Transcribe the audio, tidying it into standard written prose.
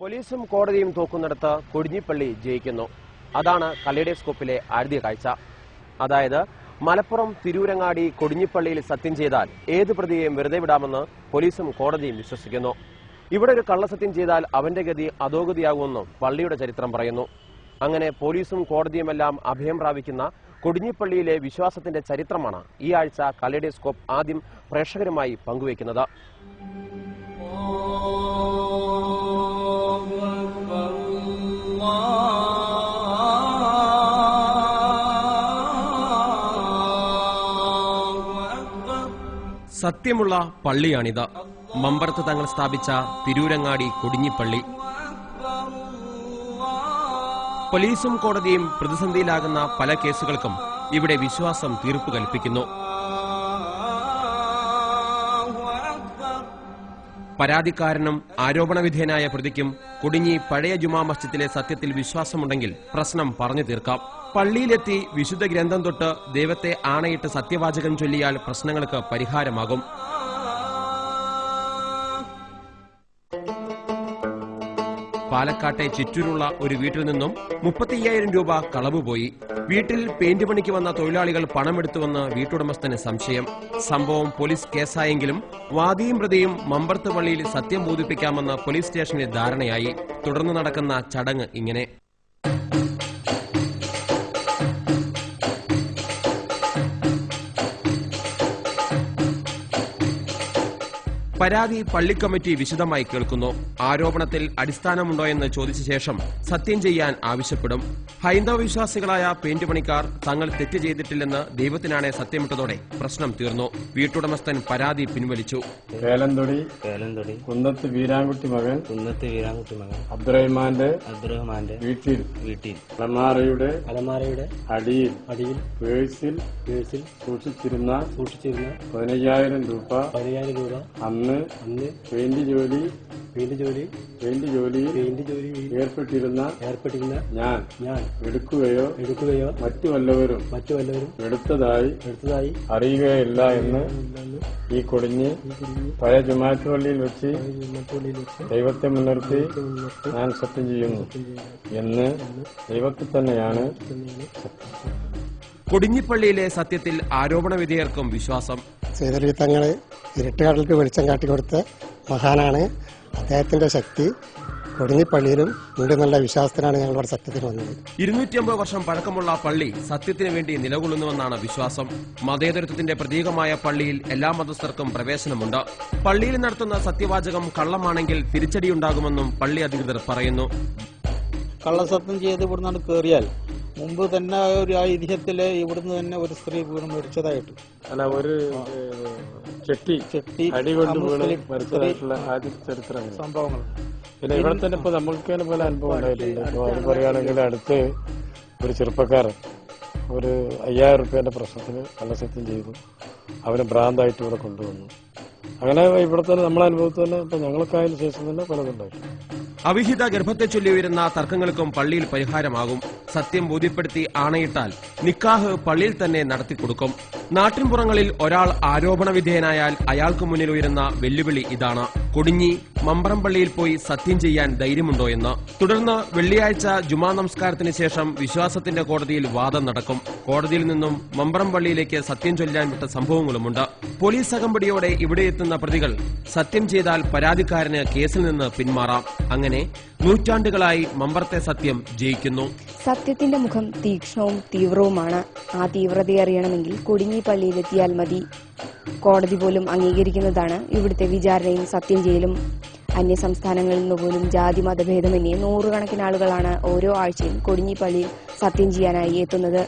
പോലീസും കോടതിയും തോക്കുന്നിടത്ത് കൊടിഞ്ഞിപ്പള്ളി ജയിക്കുന്നു. അതാണ് കലേഡോസ്കോപ്പിലെ ആദ്യ കാഴ്ച. അതായത് മലപ്പുറം തിരൂരങ്ങാടി കൊടിഞ്ഞിപ്പള്ളിയിൽ സത്യം ചെയ്താൽ ഏത് പ്രതിയെയും വെറുതെ വിടാമെന്ന് പോലീസും കോടതിയും വിശ്വസിക്കുന്നു. ഇവിടെ ഒരു കള്ളസത്യം ചെയ്താൽ അവന്റെ ഗതി അധോഗതിയാകുമെന്നും പള്ളിയുടെ ചരിത്രം പറയുന്നു. അങ്ങനെ പോലീസും കോടതിയുമെല്ലാം അഭയം പ്രാപിക്കുന്ന കൊടിഞ്ഞിപ്പള്ളിയിലെ വിശ്വാസത്തിന്റെ ചരിത്രമാണ് ഈ ആഴ്ച കലേഡോസ്കോപ്പ് ആദ്യം പ്രേക്ഷകരുമായി പങ്കുവയ്ക്കുന്നത്. സത്യമുള്ള പള്ളിയാണിത്. മമ്പറത്ത് തങ്ങൾ സ്ഥാപിച്ച തിരൂരങ്ങാടി കൊടിഞ്ഞിപ്പള്ളി. പോലീസും കോടതിയും പ്രതിസന്ധിയിലാകുന്ന പല കേസുകൾക്കും ഇവിടെ വിശ്വാസം തീർപ്പ് കൽപ്പിക്കുന്നു. പരാതിക്കാരനും ആരോപണ വിധേയനായ പ്രതിക്കും കൊടിഞ്ഞി പഴയ ജുമാ മസ്ജിദിലെ സത്യത്തിൽ വിശ്വാസമുണ്ടെങ്കിൽ പ്രശ്നം പറഞ്ഞു തീർക്കാം. പള്ളിയിലെത്തി വിശുദ്ധ ഗ്രന്ഥം തൊട്ട് ദൈവത്തെ ആണയിട്ട് സത്യവാചകം ചൊല്ലിയാൽ പ്രശ്നങ്ങൾക്ക് പരിഹാരമാകും. പാലക്കാട്ടെ ചിറ്റൂരുള്ള ഒരു വീട്ടിൽ നിന്നും 35,000 രൂപ കളവ് പോയി. വീട്ടിൽ പെയിന്റ് പണിക്ക് വന്ന തൊഴിലാളികൾ പണമെടുത്തുവെന്ന് വീട്ടുടമസ്ഥന് സംശയം. സംഭവം പോലീസ് കേസായെങ്കിലും വാദിയും പ്രതിയും മമ്പറത്ത് പള്ളിയിൽ സത്യം ബോധിപ്പിക്കാമെന്ന് പോലീസ് സ്റ്റേഷനിൽ ധാരണയായി. തുടർന്ന് നടക്കുന്ന ചടങ്ങ് ഇങ്ങനെ: പരാതി പള്ളി കമ്മിറ്റി വിശദമായി കേൾക്കുന്നു. ആരോപണത്തിൽ അടിസ്ഥാനമുണ്ടോ എന്ന് ചോദിച്ച ശേഷം സത്യം ചെയ്യാൻ ആവശ്യപ്പെടും. ഹൈന്ദവ വിശ്വാസികളായ പെയിന്റ് പണിക്കാർ തങ്ങൾ തെറ്റ് ചെയ്തിട്ടില്ലെന്ന് ദൈവത്തിനാണെ സത്യമിട്ടതോടെ പ്രശ്നം തീർന്നു. വീട്ടുടമസ്ഥൻ പരാതി പിൻവലിച്ചു. വേലന്തൊടി കുന്നത്ത് വീരാൻകുട്ടി മകൻ അബ്ദുറഹ്മാന്റെ വീട്ടിൽ അലമാരയുടെ അടിയിൽ പേഴ്സിൽ സൂക്ഷിച്ചിരുന്ന 15,000 രൂപ അന്ന് പെയിന്റ് ജോലിയിൽ ഏർപ്പെട്ടിരുന്ന ഞാൻ എടുക്കുകയോ മറ്റു വല്ലവരും എടുത്തതായി അറിയുകയില്ല എന്ന് ഈ കൊടിഞ്ഞി പഴയ ജുമാഅത്ത് പള്ളിയിൽ വെച്ച് ദൈവത്തെ മുൻനിർത്തി ഞാൻ സത്യം ചെയ്യുന്നു എന്ന് ദൈവത്തിൽ തന്നെയാണ്. കൊടിഞ്ഞിപ്പള്ളിയിലെ സത്യത്തിൽ ആരോപണ വിധേയർക്കും വിശ്വാസം. സൈദലി തങ്ങള് ഇരുട്ടുകാടൽക്ക് വെളിച്ചം കാട്ടിക്കൊടുത്ത മഹാനാണ്. അദ്ദേഹത്തിന്റെ ശക്തി കൊടിഞ്ഞിപ്പള്ളിയിലും ഉണ്ടെന്നുള്ള വിശ്വാസത്തിനാണ് ഞങ്ങൾ ഇവിടെ സത്യത്തിന് വന്നത്. 250 വർഷം പഴക്കമുള്ള പള്ളി സത്യത്തിന് വേണ്ടി നിലകൊള്ളുന്നുവെന്നാണ് വിശ്വാസം. മതേതരത്വത്തിന്റെ പ്രതീകമായ പള്ളിയിൽ എല്ലാ മതസ്ഥർക്കും പ്രവേശനമുണ്ട്. പള്ളിയിൽ നടത്തുന്ന സത്യവാചകം കള്ളമാണെങ്കിൽ തിരിച്ചടിയുണ്ടാകുമെന്നും പള്ളി അധികൃതർ പറയുന്നു. കള്ളസത്യം ചെയ്ത് ഇവിടുന്ന് കയറിയാൽ മുമ്പ് തന്നെ ഒരു ഐതിഹ്യത്തില് ഇവിടുന്ന് തന്നെ ഒരു സ്ത്രീ വീണ് മരിച്ചതായിട്ട് ഒരു ചെട്ടി അടികൊണ്ട് വീണ് മരിച്ചതായിട്ടുള്ള ആദ്യ ചരിത്രം സംഭവങ്ങൾ. പിന്നെ ഇവിടെ തന്നെ ഇപ്പൊ നമ്മൾക്ക് തന്നെ പല അനുഭവം ഉണ്ടായിട്ടുണ്ട്. അത് പറയുകയാണെങ്കിൽ അടുത്ത് ഒരു ചെറുപ്പക്കാരൻ ഒരു 5,000 രൂപയുടെ പ്രശ്നത്തിന് കള്ളസത്യം ചെയ്തു. അവന് ഭ്രാന്തായിട്ട് ഇവിടെ കൊണ്ടുവന്നു. അങ്ങനെ ഇവിടെ തന്നെ നമ്മളെ അനുഭവത്തിൽ തന്നെ ഇപ്പൊ ഞങ്ങൾക്കായതിനു ശേഷം തന്നെ പലതുണ്ടായിട്ടുണ്ട്. അവിഹിത ഗർഭത്തെ ചൊല്ലി ഉയരുന്ന തർക്കങ്ങൾക്കും പള്ളിയിൽ പരിഹാരമാകും. സത്യം ബോധ്യപ്പെടുത്തി ആണയിട്ടാൽ നിക്കാഹ് പള്ളിയിൽ തന്നെ നടത്തിക്കൊടുക്കും. നാട്ടിൻപുറങ്ങളിൽ ഒരാൾ ആരോപണ വിധേയനായാൽ അയാൾക്ക് മുന്നിൽ ഉയരുന്ന വെല്ലുവിളി ഇതാണ്: കൊടിഞ്ഞി മമ്പറം പള്ളിയിൽ പോയി സത്യം ചെയ്യാൻ ധൈര്യമുണ്ടോ എന്ന്. തുടർന്ന് വെള്ളിയാഴ്ച ജുമാ നമസ്കാരത്തിന് ശേഷം വിശ്വാസത്തിന്റെ കോടതിയിൽ വാദം നടക്കും. കോടതിയിൽ നിന്നും മമ്പറം പള്ളിയിലേക്ക് സത്യം ചൊല്ലാൻ വിട്ട സംഭവങ്ങളുമുണ്ട്. പോലീസ് അകമ്പടിയോടെ ഇവിടെ എത്തുന്ന പ്രതികൾ സത്യം ചെയ്താൽ പരാതിക്കാരന് കേസിൽ നിന്ന് പിന്മാറാം. അങ്ങനെ നൂറ്റാണ്ടുകളായി മമ്പറത്തെ സത്യം ജയിക്കുന്നു. സത്യത്തിന്റെ മുഖം തീക്ഷ്ണവും തീവ്രവുമാണ്. ആ തീവ്രതയെ അറിയണമെങ്കിൽ കൊടിഞ്ഞി പള്ളിയിലെത്തിയാൽ മതി. കോടതി പോലും അംഗീകരിക്കുന്നതാണ് ഇവിടുത്തെ വിചാരണയും സത്യം ചെയ്യലും. അന്യ സംസ്ഥാനങ്ങളിൽ നിന്ന് പോലും ജാതി മതഭേദമന്യേ 100 കണക്കിന് ആളുകളാണ് ഓരോ ആഴ്ചയും കൊടിഞ്ഞി പള്ളിയിൽ സത്യം ചെയ്യാനായി എത്തുന്നത്.